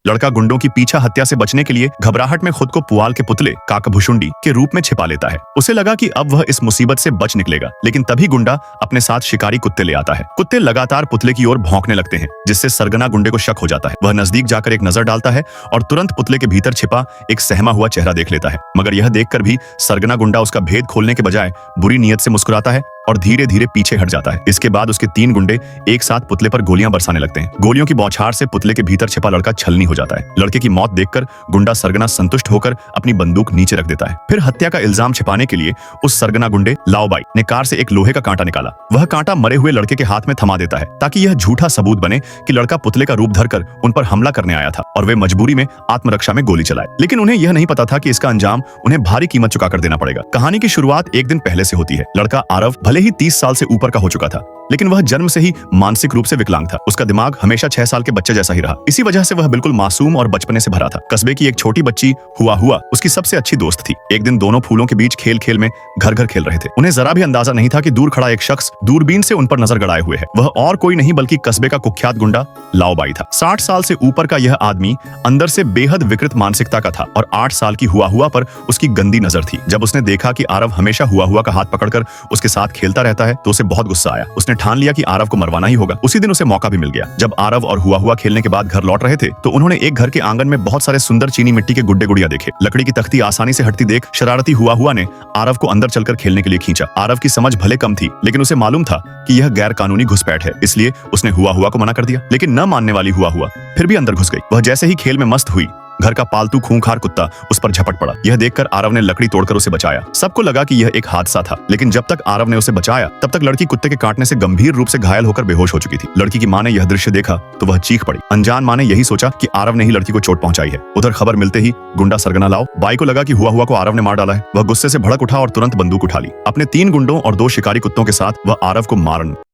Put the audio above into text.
लड़का गुंडों की पीछा हत्या से बचने के लिए घबराहट में खुद को पुआल के पुतले काकभुशुंडी के रूप में छिपा लेता है। उसे लगा कि अब वह इस मुसीबत से बच निकलेगा, लेकिन तभी गुंडा अपने साथ शिकारी कुत्ते ले आता है। कुत्ते लगातार पुतले की ओर भौंकने लगते हैं, जिससे सरगना गुंडे को शक हो जाता है। वह नजदीक जाकर एक नजर डालता है और तुरंत पुतले के भीतर छिपा एक सहमा हुआ चेहरा देख लेता है। मगर यह देखकर भी सरगना गुंडा उसका भेद खोलने के बजाय बुरी नीयत से मुस्कुराता है और धीरे धीरे पीछे हट जाता है। इसके बाद उसके 3 गुंडे एक साथ पुतले पर गोलियां बरसाने लगते हैं। गोलियों की बौछार से पुतले के भीतर छिपा लड़का छलनी हो जाता है। लड़के की मौत देखकर गुंडा सरगना संतुष्ट होकर अपनी बंदूक नीचे रख देता है। फिर हत्या का इल्जाम छिपाने के लिए उस सरगना गुंडे लाओबाई ने कार से एक लोहे का कांटा निकाला। वह कांटा मरे हुए लड़के के हाथ में थमा देता है, ताकि यह झूठा सबूत बने कि लड़का पुतले का रूप धरकर उन पर हमला करने आया था और वे मजबूरी में आत्मरक्षा में गोली चलाए। लेकिन उन्हें यह नहीं पता था कि इसका अंजाम उन्हें भारी कीमत चुकाकर देना पड़ेगा। कहानी की शुरुआत एक दिन पहले से होती है। लड़का आरव भले ही 30 साल से ऊपर का हो चुका था, लेकिन वह जन्म से ही मानसिक रूप से विकलांग था। उसका दिमाग हमेशा 6 साल के बच्चे जैसा ही रहा। इसी वजह से वह बिल्कुल मासूम और बचपने से भरा था। कस्बे की एक छोटी बच्ची हुआ उसकी सबसे अच्छी दोस्त थी। एक दिन दोनों फूलों के बीच खेल खेल में घर घर खेल रहे थे। उन्हें जरा भी अंदाजा नहीं था कि दूर खड़ा एक शख्स दूरबीन से उन पर नजर गड़ाए हुए है। वह और कोई नहीं बल्कि कस्बे का कुख्यात गुंडा लाओबाई था। 60 साल से ऊपर का यह आदमी अंदर से बेहद विकृत मानसिकता का था और 8 साल की हुआ पर उसकी गंदी नजर थी। जब उसने देखा कि आरव हमेशा हुआ का हाथ पकड़कर उसके साथ खेलता रहता है, तो उसे बहुत गुस्सा आया। उसने ठान लिया कि आरव को मरवाना ही होगा। उसी दिन उसे मौका भी मिल गया। जब आरव और हुआ खेलने के बाद घर लौट रहे थे, तो उन्होंने एक घर के आंगन में बहुत सारे सुंदर चीनी मिट्टी के गुड्डे गुड़िया देखे। लकड़ी की तख्ती आसानी से हटती देख शरारती हुआ ने आरव को अंदर चलकर खेलने के लिए खींचा। आरव की समझ भले कम थी, लेकिन उसे मालूम था कि यह गैर कानूनी घुसपैठ है, इसलिए उसने हुआ को मना कर दिया। लेकिन न मानने वाली हुआ फिर भी अंदर घुस गई। वह जैसे ही खेल में मस्त हुई, घर का पालतू खूंखार कुत्ता उस पर झपट पड़ा। यह देखकर आरव ने लकड़ी तोड़कर उसे बचाया। सबको लगा कि यह एक हादसा था, लेकिन जब तक आरव ने उसे बचाया, तब तक लड़की कुत्ते के काटने से गंभीर रूप से घायल होकर बेहोश हो चुकी थी। लड़की की मां ने यह दृश्य देखा तो वह चीख पड़ी। अनजान मां ने यही सोचा कि आरव ने ही लड़की को चोट पहुंचाई है। उधर खबर मिलते ही गुंडा सरगना लाओ बाई को लगा कि हुआ को आरव ने मार डाला है। वह गुस्से से भड़क उठा और तुरंत बंदूक उठा ली। अपने 3 गुंडों और 2 शिकारी कुत्तों के साथ वह आरव को मारन